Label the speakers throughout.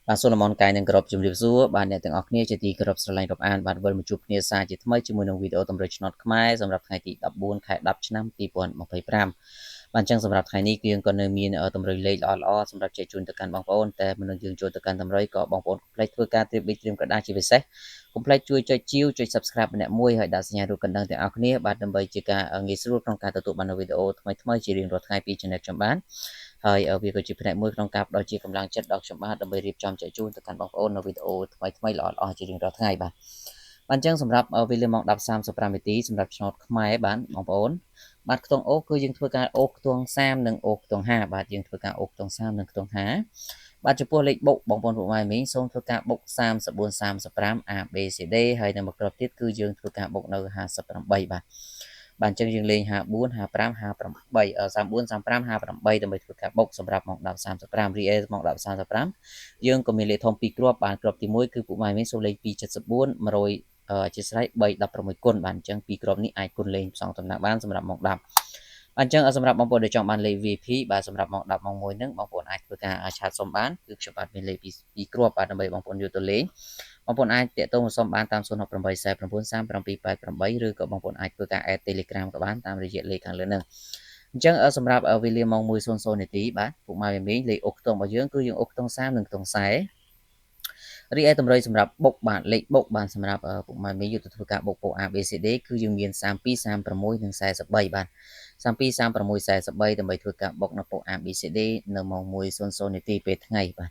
Speaker 1: បាទសូឡូមនកាយនឹងគោរពជំរាបសួរបាទអ្នកទាំងអស់គ្នាជាទីគោរពស្រឡាញ់រាប់អានបាទវិលមកជួបគ្នាសារជាថ្មីជាមួយនឹងវីដេអូតម្រូវឆ្នោតខ្មែរសម្រាប់ថ្ងៃទី14ខែ10ឆ្នាំ2025បាទអញ្ចឹងសម្រាប់ថ្ងៃនេះយើងក៏នៅមានតម្រូវលេខល្អៗសម្រាប់ចែកជូនទៅកាន់បងប្អូនតែមុននឹងយើងចូលទៅកាន់តម្រូវក៏បងប្អូនកុំភ្លេចធ្វើការត្រៀមប៊ិចត្រៀមក្រដាសជាពិសេសកុំភ្លេចជួយចុចជាវចុច Subscribe ម្នាក់មួយហើយដាក់សញ្ញារូបកណ្ដឹងទាំងអស់គ្នាបាទដើម្បីជាការងាយស្រួលក្នុងការទទួលបានវីដេអូថ្មីៗជារៀងរាល់ថ្ងៃពី Channel ខ្ញុំបានហើយវាក៏ជាផ្នែកមួយក្នុងការផ្ដល់ជាកម្លាំងចិត្តដល់ខ្ញុំបាទដើម្បីរៀបចំចែកជូនទៅកាន់បងប្អូននៅវីដេអូថ្មីៗល្អៗជារៀងរាល់ថ្ងៃបាទអញ្ចឹងសម្រាប់វេលាម៉ោង 10:35 នាទីសម្រាប់ឆ្នោតខ្មែរបាទបងប្អូនបាទខ្ទង់អូគឺយើងធ្វើការអូខ្ទង់30និងអូខ្ទង់50បាទយើងធ្វើការអូខ្ទង់30និងខ្ទង់50បាទចំពោះលេខបុកបងប្អូនពុកម៉ែមីងសូមធ្វើការបុក34 35 A B C D ហើយនៅមួយគ្រាប់ទៀតគឺយើងធ្វើការបុកនៅ58បាទបាទអញ្ចឹងយើងលេង54 55 58 34 35 58ដើម្បីធ្វើការបុកសម្រាប់ម៉ោង 10:35 រីឯម៉ោង 10:35យើងក៏មានលេខធំ2គ្រាប់បាទគ្រាប់ទី1គឺពុកម៉ែមីងសូមលេខ274 100អធិស្ឋាន316គុណបាទអញ្ចឹង2គ្រាប់នេះអាចគុណលេងផ្សងតំណាក់បានសម្រាប់ម៉ោង10អញ្ចឹងសម្រាប់បងប្អូនដែលចង់បានលេខ VIP បាទសម្រាប់ម៉ោង10ម៉ោង1ហ្នឹងបងប្អូនអាចធ្វើការឆាតសុំបានគឺខ្ញុំបាទមានលេខ2គ្រាប់បាទដើម្បីបងប្អូនយកទៅលេងបងប្អូនអាចតាក់ទងសុំបានតាម068 49 3788ឬក៏បងប្អូនអាចធ្វើការ add Telegram ក៏បានតាមរយៈលេខខាងលើហ្នឹងអញ្ចឹងសម្រាប់វេលាម៉ោង1:00នាទីបាទពុកម៉ែមីងលេខអុកខ្ទង់របស់យើងគឺយើងអុកខ្ទង់30និងខ្ទង់40រីឯតម្រុយសម្រាប់បុកបាទលេខបុកបានសម្រាប់ពុកម៉ែមីងយកទៅធ្វើការបុកពោ ABCD គឺយើងមាន32 36និង43បាទ32 36 43ដើម្បីធ្វើការបុកនៅពោ ABCD នៅម៉ោង1:00នាទីពេលថ្ងៃបាទ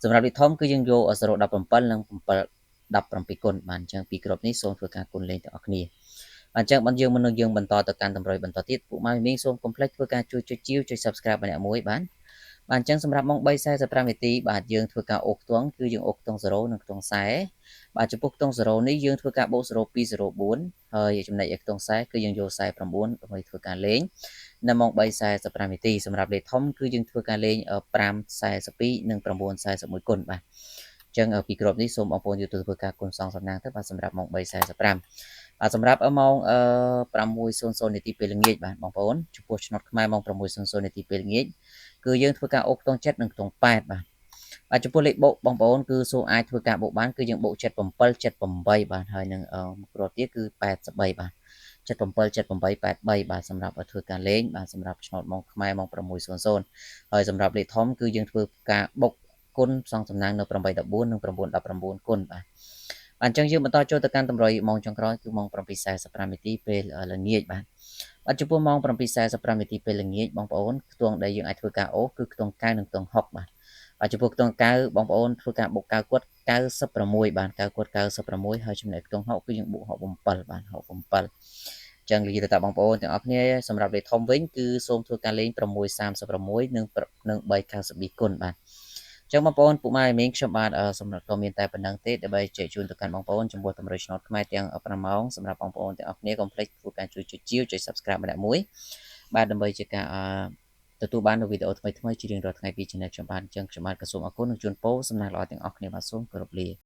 Speaker 1: សម្រាប់លេខធំគឺយើងយក017និង717គុណបាទអញ្ចឹងពីគ្រាប់នេះសូមធ្វើការគុណលេខទាំងអស់គ្នាបាទអញ្ចឹងបន្តយើងបន្តទៅកាន់តម្រុយបន្តទៀតពុកម៉ែមីងសូមកុំភ្លេចធ្វើការជួយចុចជាវចុច Subscribe ម្នាក់មួយបាទបាទអញ្ចឹងសម្រាប់ម៉ោង3:45នាទីបាទយើងធ្វើការអូសខ្ទង់គឺយើងអូសខ្ទង់0និងខ្ទង់40បាទចំពោះខ្ទង់0នេះយើងធ្វើការបូក0204ហើយចំណែកឯខ្ទង់40គឺយើងយក49ដើម្បីធ្វើការលេងនៅម៉ោង3:45នាទីសម្រាប់លេខធំគឺយើងធ្វើការលេង542និង941គុណបាទអញ្ចឹងពីគ្រាប់នេះសូមបងប្អូនយកទៅធ្វើការគុណសងសំណាងទៅបាទសម្រាប់ម៉ោង3:45បាទសម្រាប់ម៉ោង6:00នាទីពេលល្ងាចបាទបងប្អូនចំពោះឆ្នោតខ្មែរម៉ោង6:00នាទីពេលល្ងាចគឺយើងធ្វើការអូសខ្ទង់7និងខ្ទង់8បាទចំពោះលេខបូកបងប្អូនគឺសូមអាចធ្វើការបូកបានគឺយើងបូក77 78បាទហើយនឹងគ្រាប់ទៀតគឺ83បាទ77 78 83បាទសម្រាប់ធ្វើការលេងបាទសម្រាប់ឆ្នោតម៉ោងខ្មែរម៉ោង6:00ហើយសម្រាប់លេខធំគឺយើងធ្វើការបុកគុណផ្សងសំណាងនៅ814និង919គុណបាទអញ្ចឹងយើងបន្តចូលទៅកាន់តម្រុយម៉ោងចុងក្រោយគឺម៉ោង7:45នាទីពេលល្ងាចបាទចំពោះម៉ោង7:45នាទីពេលល្ងាចបងប្អូនខ្ទង់ដែលយើងអាចធ្វើការអូសគឺខ្ទង់9និងខ្ទង់6បាទចំពោះខ្ទង់9បងប្អូនធ្វើការបុក9គាត់96បាទ9គាត់96ហើយចំណែកខ្ទង់6គឺយើងបូក67បាទ67ចឹងនិយាយទៅតាបងប្អូនទាំងអស់គ្នាសម្រាប់លេខធំវិញគឺសូមធ្វើការលេង636និង392គុណបាទចឹងបងប្អូនពុកម៉ែមីងខ្ញុំបាទសម្រាប់ក៏មានតែប៉ុណ្្នឹងទេដើម្បីចែកជូនទៅកាន់បងប្អូនចំពោះតម្រូវឆ្នោតខ្មែរទាំង5ម៉ោងសម្រាប់បងប្អូនទាំងអស់គ្នាកុំភ្លេចធ្វើការជួយចុចជាវចុច Subscribe ម្នាក់មួយបាទដើម្បីជាការទទួលបាននូវវីដេអូថ្មីៗជារៀងរាល់ថ្ងៃពី Channel ខ្ញុំបាទអញ្ចឹងខ្ញុំបាទក៏សូមអរគុណនិងជូនពរសំណាងល្អទាំងអស់គ្នាបាទសូមគោរពលា